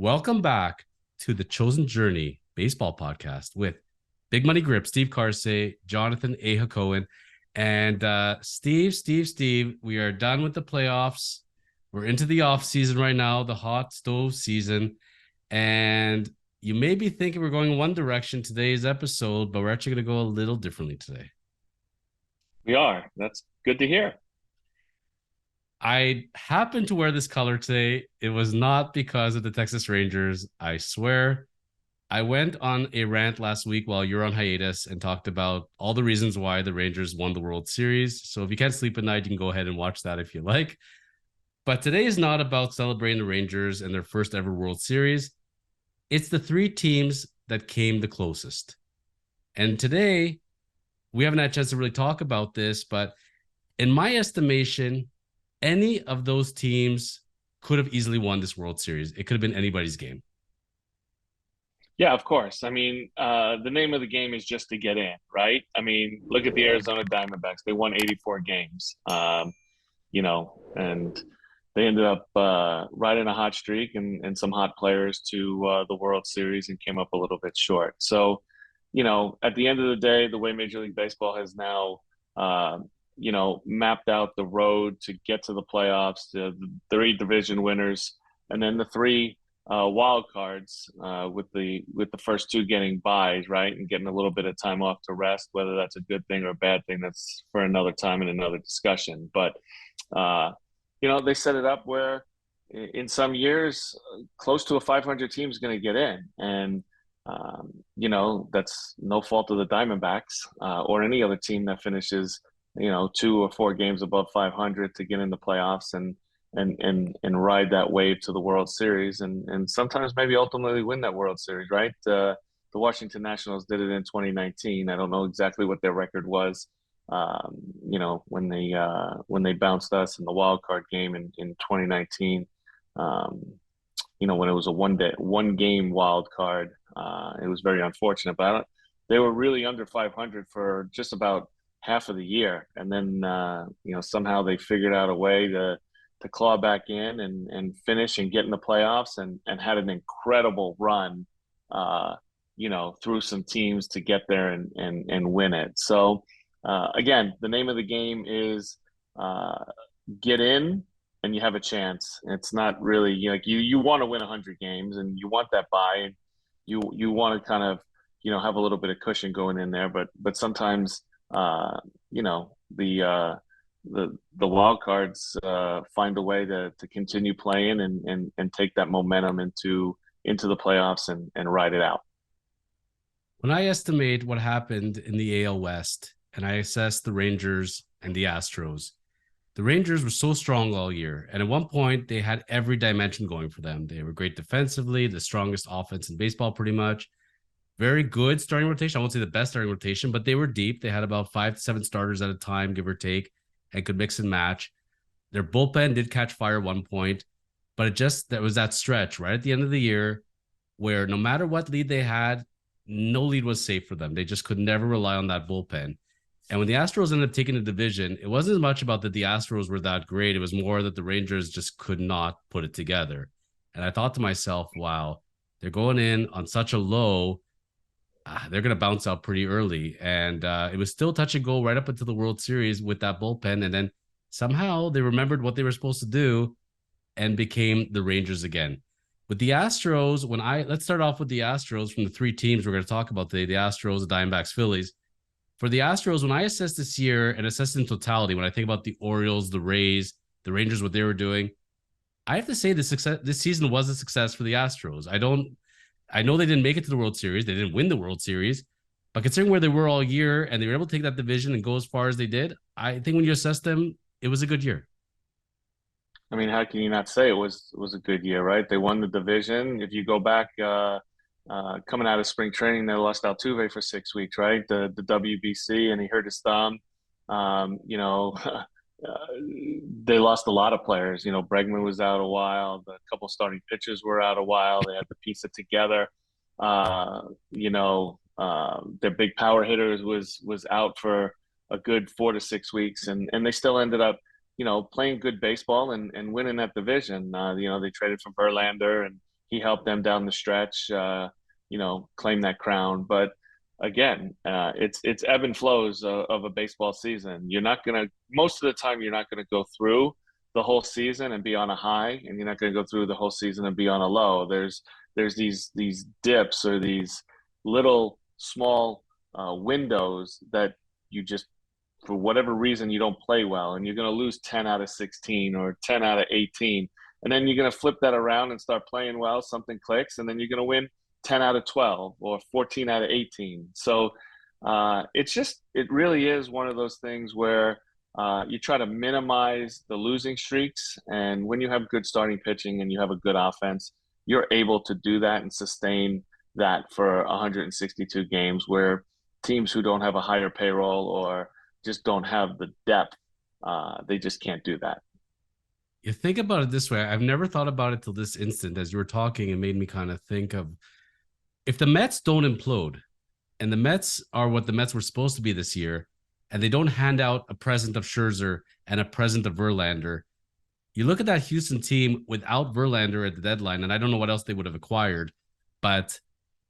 Welcome back to the Chosen Journey Baseball Podcast with Big Money Grip, Steve Karsay, Jonathan A. Hacohen, and Steve. We are done with the playoffs. We're into the off season right now, the hot stove season, and you may be thinking we're going one direction today's episode, but we're actually going to go a little differently today. We are. That's good to hear. I happened to wear this color today. It was not because of the Texas Rangers. I swear. I went on a rant last week while you're on hiatus and talked about all the reasons why the Rangers won the World Series. So if you can't sleep at night, you can go ahead and watch that if you like. But today is not about celebrating the Rangers and their first ever World Series. It's the three teams that came the closest. And today, we haven't had a chance to really talk about this, but in my estimation, any of those teams could have easily won this World Series. It could have been anybody's game. Yeah, of course. I mean, the name of the game is just to get in, right? I mean, look at the Arizona Diamondbacks. They won 84 games, and they ended up riding a hot streak and some hot players to the World Series and came up a little bit short. So, at the end of the day, the way Major League Baseball has now mapped out the road to get to the playoffs, the three division winners, and then the three wild cards with the first two getting byes, right, and getting a little bit of time off to rest. Whether that's a good thing or a bad thing, that's for another time and another discussion. But they set it up where in some years, close to a 500 team is going to get in, and that's no fault of the Diamondbacks or any other team that finishes 2 or 4 games above 500 to get in the playoffs and ride that wave to the World Series and sometimes maybe ultimately win that World Series, right? The Washington Nationals did it in 2019. I don't know exactly what their record was, when they bounced us in the wild card game in 2019. When it was a one game wild card, it was very unfortunate. But they were really under 500 for just about half of the year, and then somehow they figured out a way to claw back in and finish and get in the playoffs and had an incredible run through some teams to get there and win it. So again, the name of the game is get in and you have a chance. It's not really like you want to win 100 games and you want that bye, and you want to kind of have a little bit of cushion going in there, but sometimes the wild cards find a way to continue playing and take that momentum into the playoffs and ride it out. When I estimate what happened in the AL West and I assess the Rangers and the Astros, the Rangers were so strong all year. And at one point, they had every dimension going for them. They were great defensively, the strongest offense in baseball, pretty much. Very good starting rotation. I won't say the best starting rotation, but they were deep. They had about 5 to 7 starters at a time, give or take, and could mix and match. Their bullpen did catch fire at one point, but there was that stretch right at the end of the year where no matter what lead they had, no lead was safe for them. They just could never rely on that bullpen. And when the Astros ended up taking the division, it wasn't as much about that the Astros were that great. It was more that the Rangers just could not put it together. And I thought to myself, wow, they're going in on such a low. They're going to bounce out pretty early. And it was still touch and go right up until the World Series with that bullpen. And then somehow they remembered what they were supposed to do and became the Rangers again. With the Astros, let's start off with the Astros from the three teams we're going to talk about today, the Astros, the Diamondbacks, Phillies. For the Astros, when I assess this year and assess in totality, when I think about the Orioles, the Rays, the Rangers, what they were doing, I have to say this season was a success for the Astros. I know they didn't make it to the World Series. They didn't win the World Series. But considering where they were all year and they were able to take that division and go as far as they did, I think when you assess them, it was a good year. I mean, how can you not say it was a good year, right? They won the division. If you go back coming out of spring training, they lost Altuve for 6 weeks, right? The WBC, and he hurt his thumb. They lost a lot of players. Bregman was out a while. The couple starting pitchers were out a while. They had to piece it together. Their big power hitters was out for a good 4 to 6 weeks, and they still ended up, playing good baseball and winning that division. They traded for Verlander he helped them down the stretch, claim that crown. But again, it's ebb and flows of a baseball season. You're not gonna most of the time you're not gonna go through the whole season and be on a high, and you're not gonna go through the whole season and be on a low. There's these dips or these little small windows that you just for whatever reason you don't play well, and you're going to lose 10 out of 16 or 10 out of 18, and then you're going to flip that around and start playing well, something clicks, and then you're going to win 10 out of 12 or 14 out of 18. So it really is one of those things where you try to minimize the losing streaks, and when you have good starting pitching and you have a good offense, you're able to do that and sustain that for 162 games, where teams who don't have a higher payroll or just don't have the depth, they just can't do that. You think about it this way. I've never thought about it till this instant. As you were talking, it made me kind of think of, if the Mets don't implode, and the Mets are what the Mets were supposed to be this year, and they don't hand out a present of Scherzer and a present of Verlander, you look at that Houston team without Verlander at the deadline, and I don't know what else they would have acquired, but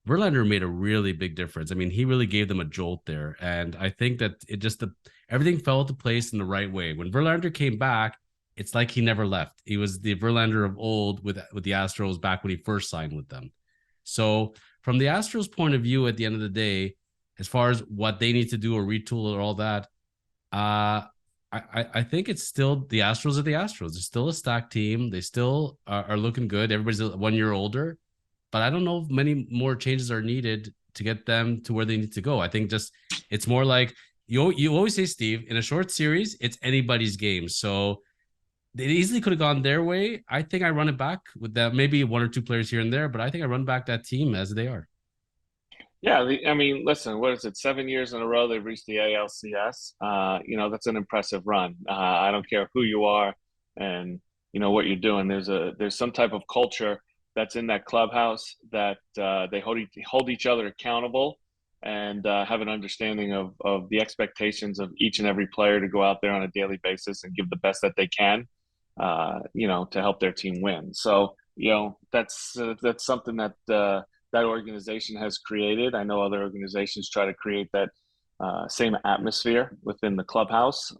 Verlander made a really big difference. I mean, he really gave them a jolt there. And I think that everything fell into place in the right way. When Verlander came back, it's like he never left. He was the Verlander of old with the Astros back when he first signed with them. So from the Astros point of view, at the end of the day, as far as what they need to do or retool or all that, I think it's still the Astros are the Astros. They're still a stacked team. They still are looking good. Everybody's 1 year older. But I don't know if many more changes are needed to get them to where they need to go. I think just it's more like you always say, Steve, in a short series, it's anybody's game. So they easily could have gone their way. I think I run it back with that, maybe one or two players here and there, but I think I run back that team as they are. Yeah, I mean, listen, what is it? 7 years in a row they've reached the ALCS. That's an impressive run. I don't care who you are and what you're doing. There's some type of culture that's in that clubhouse that they hold each other accountable and have an understanding of the expectations of each and every player to go out there on a daily basis and give the best that they can, to help their team win. So, that's something that that organization has created. I know other organizations try to create that same atmosphere within the clubhouse.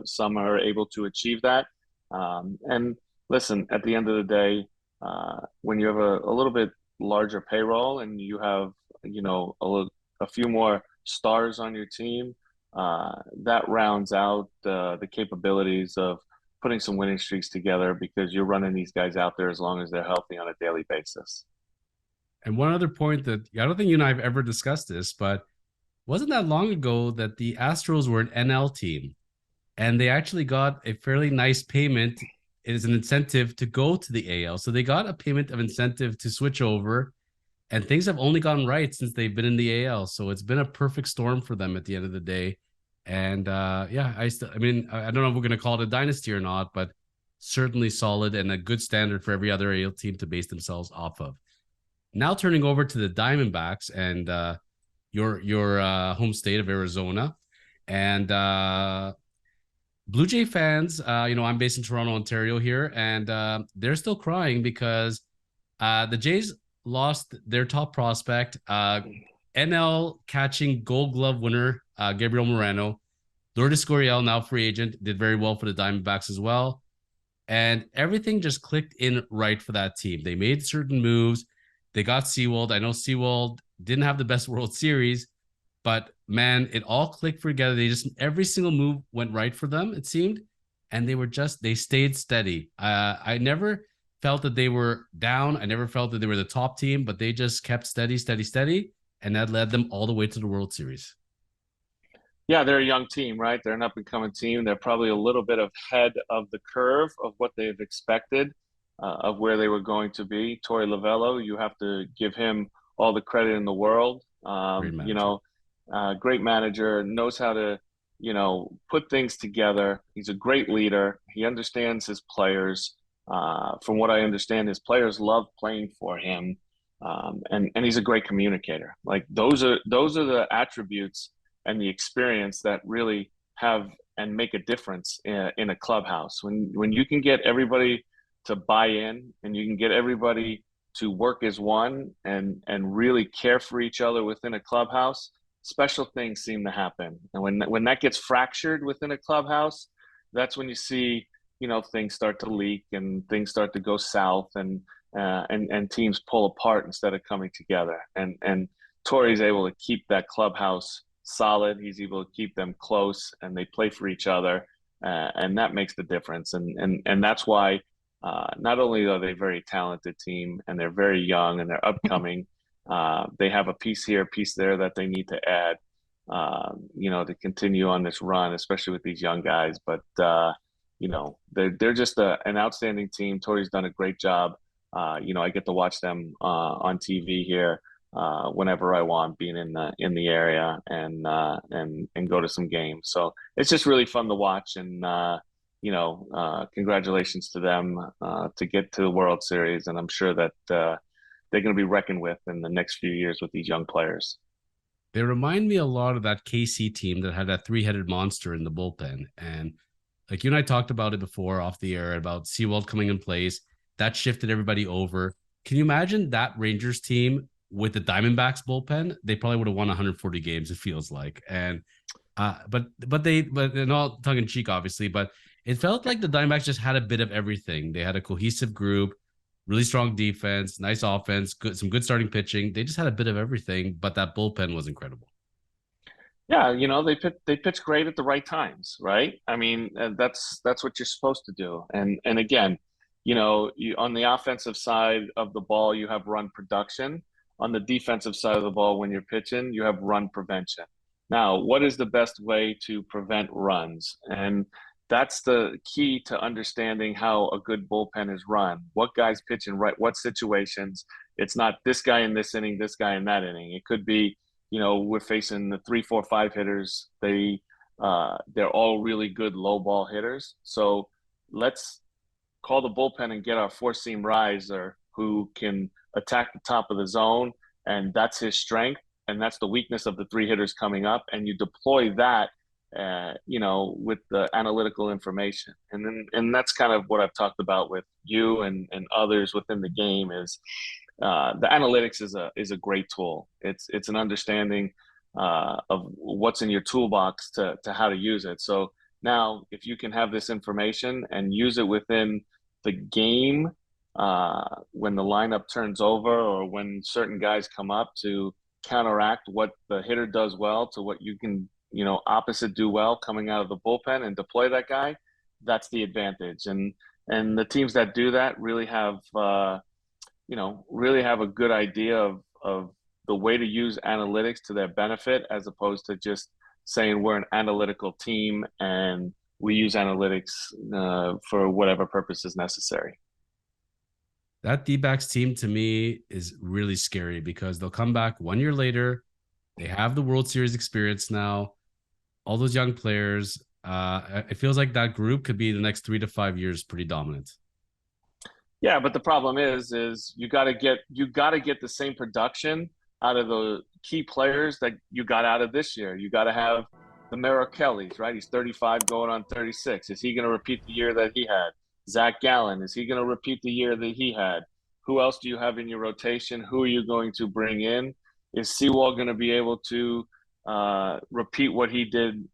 Some are able to achieve that. And listen, at the end of the day, when you have a little bit larger payroll and you have, a few more stars on your team, that rounds out the capabilities of putting some winning streaks together, because you're running these guys out there as long as they're healthy on a daily basis. And one other point that I don't think you and I have ever discussed this, but wasn't that long ago that the Astros were an NL team and they actually got a fairly nice payment as an incentive to go to the AL. So they got a payment of incentive to switch over, and things have only gone right since they've been in the AL. So it's been a perfect storm for them at the end of the day. And I don't know if we're going to call it a dynasty or not, but certainly solid and a good standard for every other AL team to base themselves off of. Now turning over to the Diamondbacks and your home state of Arizona, and Blue Jay fans, I'm based in Toronto, Ontario here, and they're still crying because the Jays lost their top prospect, NL catching Gold Glove winner Gabriel Moreno. Lourdes Gurriel, now free agent, did very well for the Diamondbacks as well. And everything just clicked in right for that team. They made certain moves. They got Seawald. I know Seawald didn't have the best World Series, but man, it all clicked together. Every single move went right for them, it seemed. And they stayed steady. I never felt that they were down. I never felt that they were the top team, but they just kept steady, steady, steady. And that led them all the way to the World Series. Yeah, they're a young team, right? They're an up and coming team. They're probably a little bit ahead of the curve of what they've expected, of where they were going to be. Torey Lovullo, you have to give him all the credit in the world. Great manager. Great manager, knows how to, put things together. He's a great leader. He understands his players. From what I understand, his players love playing for him, and he's a great communicator. Like those are the attributes and the experience that really have and make a difference in a clubhouse. When you can get everybody to buy in and you can get everybody to work as one and really care for each other within a clubhouse, special things seem to happen. And when that gets fractured within a clubhouse, that's when you see, things start to leak and things start to go south, and teams pull apart instead of coming together. And Torey's able to keep that clubhouse solid. He's able to keep them close, and they play for each other, and that makes the difference. And that's why not only are they a very talented team and they're very young and they're upcoming, they have a piece here, a piece there that they need to add, to continue on this run, especially with these young guys. But they're just an outstanding team. Torey's done a great job. I get to watch them on TV here whenever I want, being in the area, and go to some games. So it's just really fun to watch. And congratulations to them to get to the World Series. And I'm sure that they're going to be reckoned with in the next few years with these young players. They remind me a lot of that KC team that had that three-headed monster in the bullpen. And like you and I talked about it before off the air about Seawald coming in place. That shifted everybody over. Can you imagine that Rangers team with the Diamondbacks bullpen? They probably would have won 140 games, it feels like. And but in all tongue in cheek, obviously, but it felt like the Diamondbacks just had a bit of everything. They had a cohesive group, really strong defense, nice offense, some good starting pitching. They just had a bit of everything, but that bullpen was incredible. Yeah, they pitch great at the right times, right? I mean, that's what you're supposed to do. And again, on the offensive side of the ball, you have run production. On the defensive side of the ball, when you're pitching, you have run prevention. Now, what is the best way to prevent runs? And that's the key to understanding how a good bullpen is run. What guys pitch in what situations. It's not this guy in this inning, this guy in that inning. It could be, we're facing the 3, 4, 5 hitters. They're all really good low ball hitters. So let's call the bullpen and get our four-seam riser who can attack the top of the zone, and that's his strength, and that's the weakness of the 3 hitters coming up, and you deploy that, with the analytical information. And that's kind of what I've talked about with you and others within the game is the analytics is a great tool. It's an understanding of what's in your toolbox to how to use it. So now if you can have this information and use it within the game, when the lineup turns over or when certain guys come up to counteract what the hitter does well to what you can, opposite do well coming out of the bullpen and deploy that guy, that's the advantage. And the teams that do that really have a good idea of the way to use analytics to their benefit, as opposed to just saying we're an analytical team and we use analytics for whatever purpose is necessary. That D-backs team to me is really scary because they'll come back 1 year later. They have the World Series experience now. All those young players. It feels like that group could be the next 3 to 5 years pretty dominant. Yeah, but the problem is you got to get the same production out of the key players that you got out of this year. You got to have the Merrill Kellys, right? He's 35 going on 36. Is he going to repeat the year that he had? Zach Gallen, is he going to repeat the year that he had? Who else do you have in your rotation? Who are you going to bring in? Is Sewell going to be able to repeat what he did,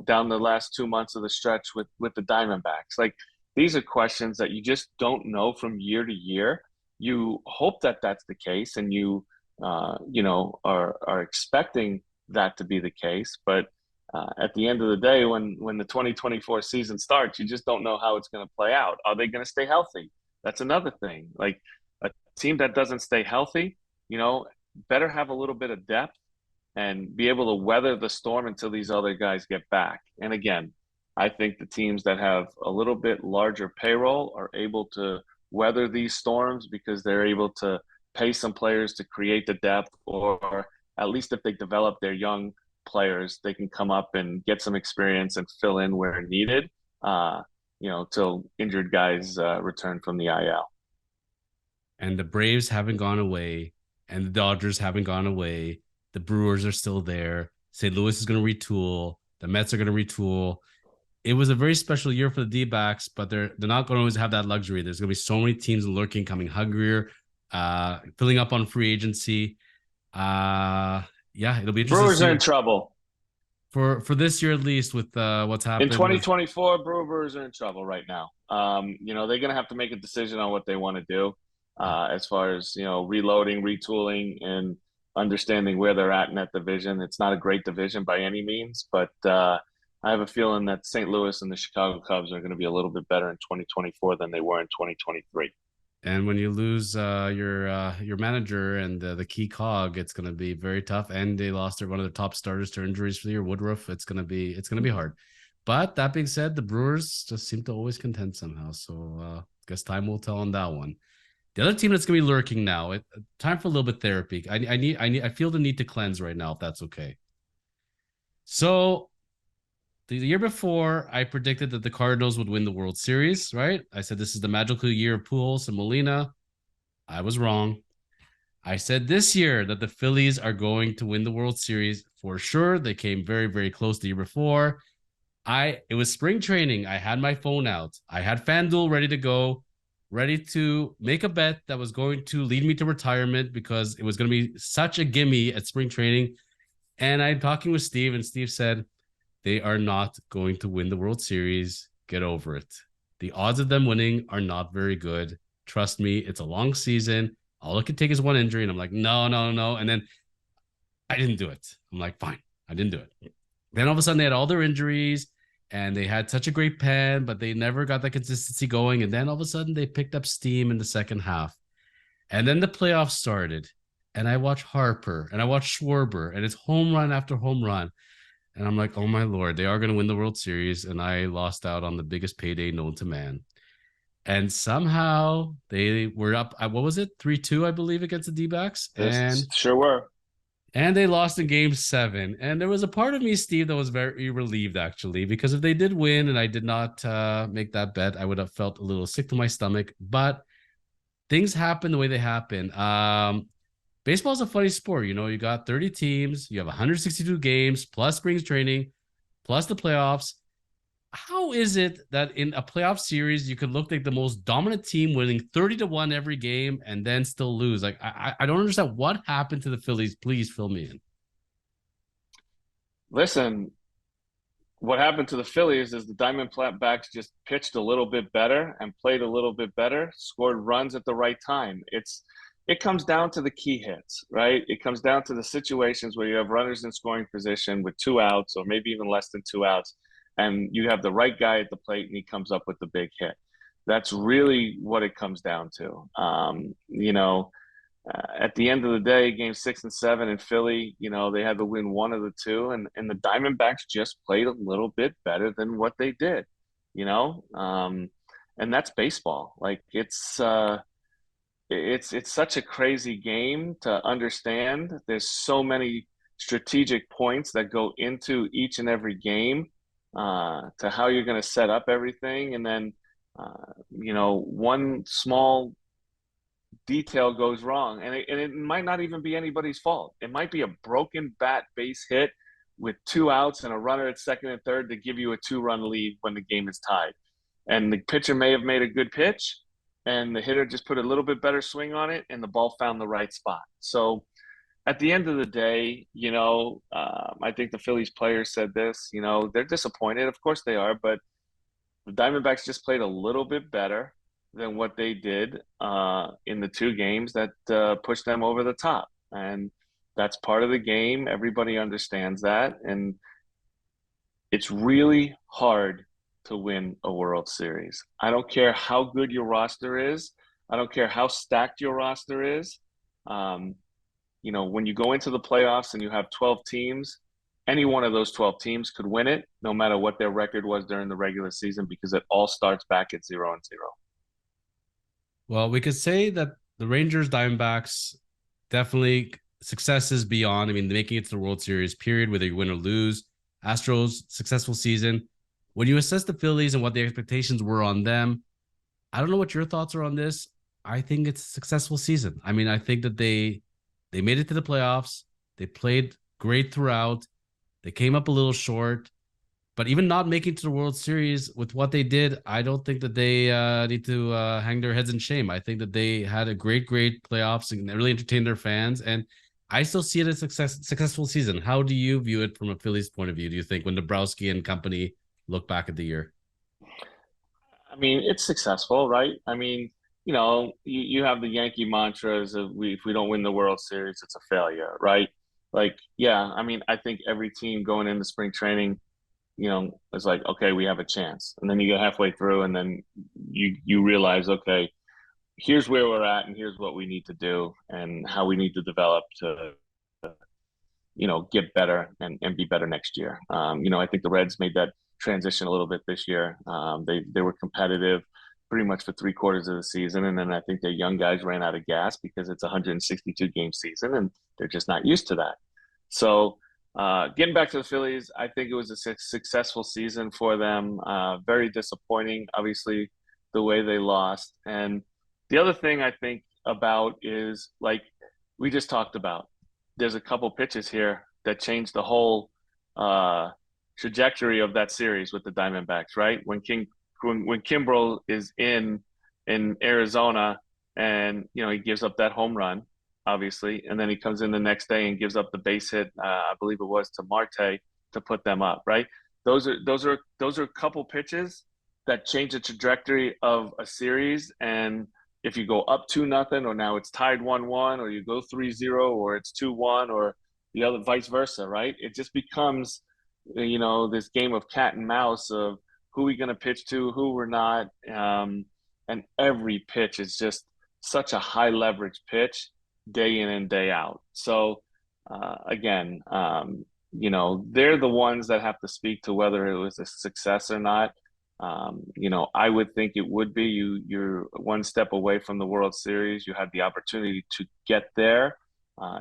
down the last 2 months of the stretch with the Diamondbacks? Like, these are questions that you just don't know from year to year. You hope that that's the case, and you are expecting that to be the case. But at the end of the day, when the 2024 season starts, you just don't know how it's going to play out. Are they going to stay healthy? That's another thing. Like, a team that doesn't stay healthy, better have a little bit of depth and be able to weather the storm until these other guys get back. And again, I think the teams that have a little bit larger payroll are able to weather these storms because they're able to pay some players to create the depth, or at least if they develop their young players, they can come up and get some experience and fill in where needed, till injured guys return from the IL. And the Braves haven't gone away, and the Dodgers haven't gone away. The Brewers are still there. St. Louis is going to retool. The Mets are going to retool. It was a very special year for the D-backs, but they're not going to always have that luxury. There's going to be so many teams lurking, coming hungrier, filling up on free agency. Yeah, it'll be interesting to Brewers see are in what trouble. for this year at least with what's In happened with. 2024, Brewers are in trouble right now. They're going to have to make a decision on what they want to do as far as, reloading, retooling, and understanding where they're at in that division. It's not a great division by any means, but I have a feeling that St. Louis and the Chicago Cubs are going to be a little bit better in 2024 than they were in 2023. And when you lose your manager and the key cog, it's going to be very tough. And they lost one of their top starters to injuries for the year, Woodruff. It's going to be hard. But that being said, the Brewers just seem to always contend somehow. So I guess time will tell on that one. The other team that's going to be lurking now. Time for a little bit therapy. I feel the need to cleanse right now, if that's okay. So the year before, I predicted that the Cardinals would win the World Series, right? I said this is the magical year of Pujols and Molina. I was wrong. I said this year that the Phillies are going to win the World Series for sure. They came very, very close the year before. It was spring training. I had my phone out. I had FanDuel ready to go, ready to make a bet that was going to lead me to retirement because it was going to be such a gimme at spring training. And I'm talking with Steve, and Steve said, they are not going to win the World Series. Get over it. The odds of them winning are not very good. Trust me, it's a long season. All it could take is one injury. And I'm like, no, no, no. And then I didn't do it. I'm like, fine, I didn't do it. Then all of a sudden they had all their injuries and they had such a great pen, but they never got that consistency going. And then all of a sudden they picked up steam in the second half. And then the playoffs started. And I watched Harper and I watched Schwarber and it's home run after home run. And I'm like, oh my Lord, they are going to win the World Series. And I lost out on the biggest payday known to man. And somehow they were up, what was it? 3-2, I believe, against the D-backs. This sure were. And they lost in game 7. And there was a part of me, Steve, that was very relieved, actually, because if they did win and I did not make that bet, I would have felt a little sick to my stomach. But things happen the way they happen. Baseball is a funny sport. You got 30 teams, you have 162 games, plus spring training, plus the playoffs. How is it that in a playoff series you could look like the most dominant team winning 30-1 every game and then still lose? Like, I don't understand what happened to the Phillies. Please fill me in. Listen, what happened to the Phillies is the Diamondbacks just pitched a little bit better and played a little bit better, scored runs at the right time. It comes down to the key hits, right? It comes down to the situations where you have runners in scoring position with 2 outs or maybe even less than 2 outs, and you have the right guy at the plate and he comes up with the big hit. That's really what it comes down to. At the end of the day, game 6 and 7 in Philly, they had to win one of the two, and the Diamondbacks just played a little bit better than what they did, and that's baseball. Like it's such a crazy game to understand. There's so many strategic points that go into each and every game to how you're going to set up everything, and then one small detail goes wrong, and it might not even be anybody's fault. It might be a broken bat base hit with 2 outs and a runner at second and third to give you a 2-run lead when the game is tied. And the pitcher may have made a good pitch, and the hitter just put a little bit better swing on it, and the ball found the right spot. So at the end of the day, I think the Phillies players said this, they're disappointed. Of course they are, but the Diamondbacks just played a little bit better than what they did in the 2 games that pushed them over the top. And that's part of the game. Everybody understands that. And it's really hard to win a World Series. I don't care how good your roster is. I don't care how stacked your roster is. When you go into the playoffs and you have 12 teams, any one of those 12 teams could win it, no matter what their record was during the regular season, because it all starts back at 0-0. Well, we could say that the Rangers, Diamondbacks, definitely successes beyond. I mean, making it to the World Series, period, whether you win or lose. Astros, successful season. When you assess the Phillies and what the expectations were on them, I don't know what your thoughts are on this. I think it's a successful season. I mean, I think that they made it to the playoffs. They played great throughout. They came up a little short. But even not making to the World Series with what they did, I don't think that they need to hang their heads in shame. I think that they had a great playoffs and really entertained their fans. And I still see it as a successful season. How do you view it from a Phillies point of view? Do you think when Dabrowski and company look back at the year? I mean, it's successful, right? I mean, you have the Yankee mantras of if we don't win the World Series, it's a failure, right? Like, yeah, I mean, I think every team going into spring training, is like, okay, we have a chance. And then you get halfway through and then you realize, okay, here's where we're at and here's what we need to do and how we need to develop to get better and be better next year. I think the Reds made that transition a little bit this year. They were competitive pretty much for 3/4 of the season, and then I think their young guys ran out of gas because it's a 162 game season, and they're just not used to that. So getting back to the Phillies, I think it was a successful season for them. Very disappointing, obviously, the way they lost. And the other thing I think about is like we just talked about there's a couple pitches here that changed the whole trajectory of that series with the Diamondbacks, right? When Kimbrel is in Arizona and he gives up that home run, obviously, and then he comes in the next day and gives up the base hit, I believe it was to Marte to put them up, right? Those are a couple pitches that change the trajectory of a series. And if you go up 2-0 or now it's tied 1-1 or you go 3-0 or it's 2-1 or the other vice versa, right? It just becomes this game of cat and mouse of who we going to pitch to, who we're not. And every pitch is just such a high leverage pitch day in and day out. So again, they're the ones that have to speak to whether it was a success or not. I would think it would be. You're one step away from the World Series. You had the opportunity to get there.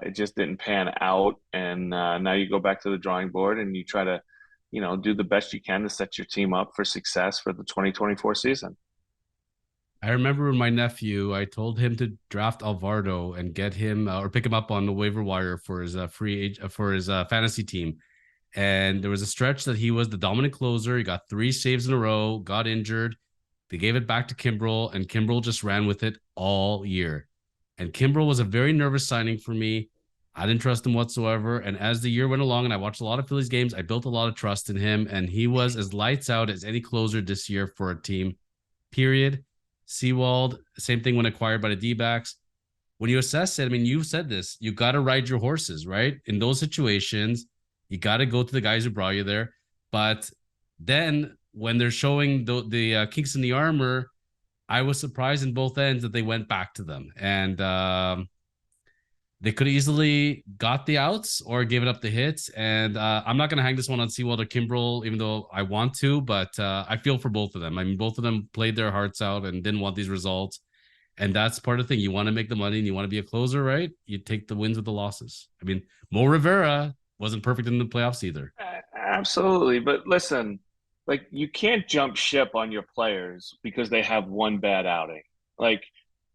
It just didn't pan out, and now you go back to the drawing board and you try to, do the best you can to set your team up for success for the 2024 season. I remember when my nephew, I told him to draft Alvarado and get him or pick him up on the waiver wire for his for his fantasy team. And there was a stretch that he was the dominant closer. He got 3 saves in a row, got injured. They gave it back to Kimbrel, and Kimbrel just ran with it all year. And Kimbrel was a very nervous signing for me. I didn't trust him whatsoever. And as the year went along and I watched a lot of Phillies games, I built a lot of trust in him. And he was as lights out as any closer this year for a team, period. Seawald, same thing when acquired by the D-backs. When you assess it, I mean, you said this, you got to ride your horses, right? In those situations, you got to go to the guys who brought you there. But then when they're showing the kinks in the armor, I was surprised in both ends that they went back to them. And they could have easily got the outs or given up the hits. And I'm not going to hang this one on Seawald or Kimbrel, even though I want to, but I feel for both of them. I mean, both of them played their hearts out and didn't want these results. And that's part of the thing. You want to make the money and you want to be a closer, right? You take the wins with the losses. I mean, Mo Rivera wasn't perfect in the playoffs either. Absolutely. But listen, like you can't jump ship on your players because they have one bad outing. Like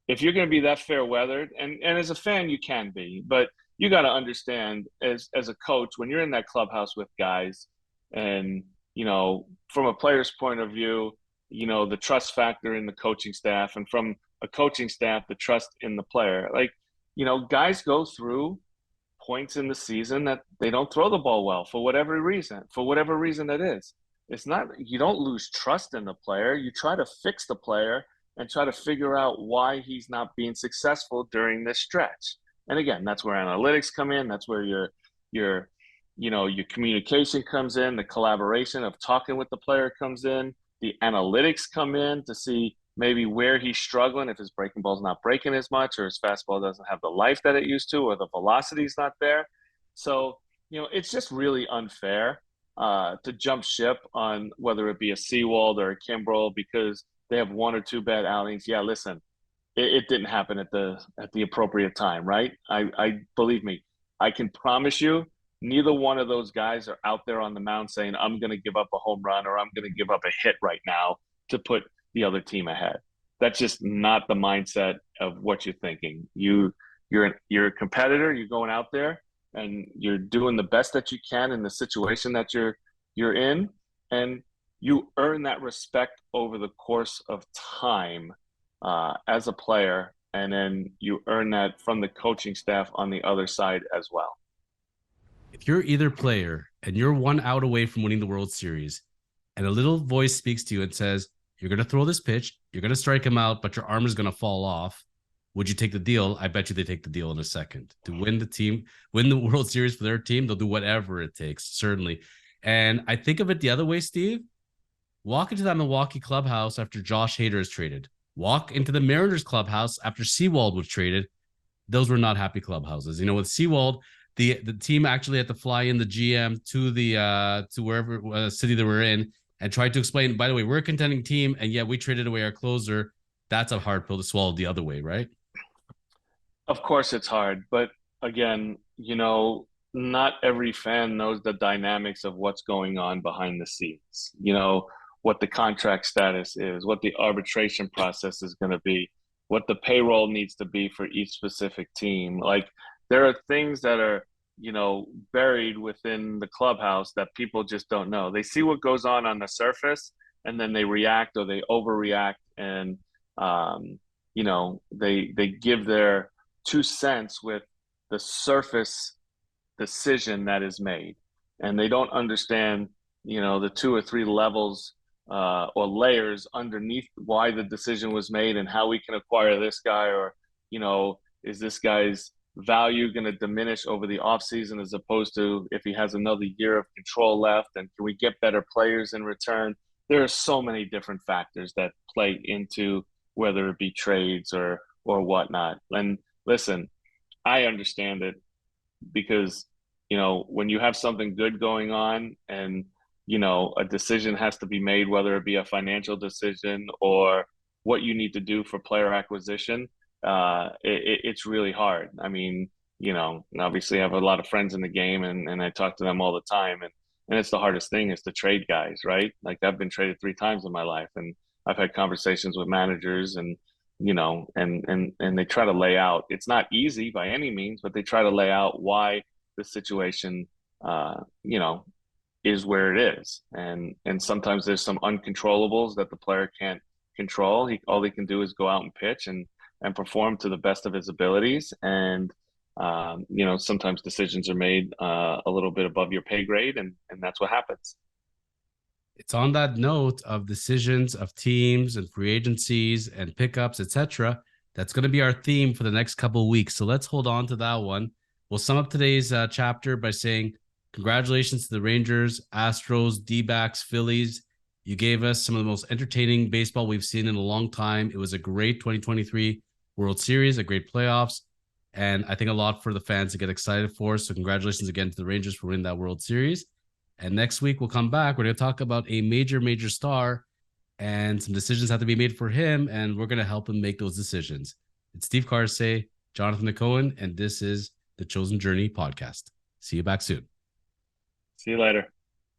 if you're going to be that fair weathered, and as a fan, you can be, but you got to understand as a coach, when you're in that clubhouse with guys and, from a player's point of view, the trust factor in the coaching staff, and from a coaching staff, the trust in the player, like, guys go through points in the season that they don't throw the ball well for whatever reason that is. It's not, you don't lose trust in the player. You try to fix the player and try to figure out why he's not being successful during this stretch. And again, that's where analytics come in. That's where your communication comes in, the collaboration of talking with the player comes in, the analytics come in to see maybe where he's struggling, if his breaking ball's not breaking as much or his fastball doesn't have the life that it used to or the velocity's not there. So, it's just really unfair to jump ship on whether it be a Seawald or a Kimbrel because they have 1 or 2 bad outings. Yeah, listen, it didn't happen at the appropriate time, right? I believe me, I can promise you neither one of those guys are out there on the mound saying, I'm going to give up a home run or I'm going to give up a hit right now to put the other team ahead. That's just not the mindset of what you're thinking. You're a competitor. You're going out there and you're doing the best that you can in the situation that you're in. And you earn that respect over the course of time as a player, and then you earn that from the coaching staff on the other side as well. If you're either player and you're 1 out away from winning the World Series, and a little voice speaks to you and says, you're going to throw this pitch, you're going to strike him out, but your arm is going to fall off, would you take the deal? I bet you they take the deal in a second. To win the World Series for their team, they'll do whatever it takes, certainly. And I think of it the other way, Steve. Walk into that Milwaukee clubhouse after Josh Hader is traded. Walk into the Mariners clubhouse after Seawald was traded. Those were not happy clubhouses. With Seawald, the team actually had to fly in the GM to the to wherever city they were in and tried to explain, by the way, we're a contending team, and yet we traded away our closer. That's a hard pill to swallow the other way, right? Of course, it's hard, but again, not every fan knows the dynamics of what's going on behind the scenes. What the contract status is, what the arbitration process is going to be, what the payroll needs to be for each specific team. Like, there are things that are, buried within the clubhouse that people just don't know. They see what goes on the surface, and then they react or they overreact, and they give their 2 cents with the surface decision that is made, and they don't understand the 2 or 3 levels or layers underneath why the decision was made and how we can acquire this guy, or is this guy's value going to diminish over the offseason as opposed to if he has another year of control left, and can we get better players in return? There are so many different factors that play into whether it be trades or whatnot. And listen, I understand it because, when you have something good going on and, a decision has to be made, whether it be a financial decision or what you need to do for player acquisition, it's really hard. I mean, obviously I have a lot of friends in the game, and I talk to them all the time. And it's the hardest thing is to trade guys, right? Like, I've been traded 3 times in my life, and I've had conversations with managers, and and they try to lay out. It's not easy by any means, but they try to lay out why the situation, is where it is. And sometimes there's some uncontrollables that the player can't control. All he can do is go out and pitch and perform to the best of his abilities. And sometimes decisions are made a little bit above your pay grade, and that's what happens. It's on that note of decisions of teams and free agencies and pickups, etc. That's going to be our theme for the next couple of weeks. So let's hold on to that one. We'll sum up today's chapter by saying congratulations to the Rangers, Astros, D-backs, Phillies. You gave us some of the most entertaining baseball we've seen in a long time. It was a great 2023 World Series, a great playoffs, and I think a lot for the fans to get excited for. So congratulations again to the Rangers for winning that World Series. And next week, we'll come back. We're going to talk about a major, major star, and some decisions have to be made for him, and we're going to help him make those decisions. It's Steve Karsay, Jonathan Hacohen, and this is the Chosen Journey podcast. See you back soon. See you later.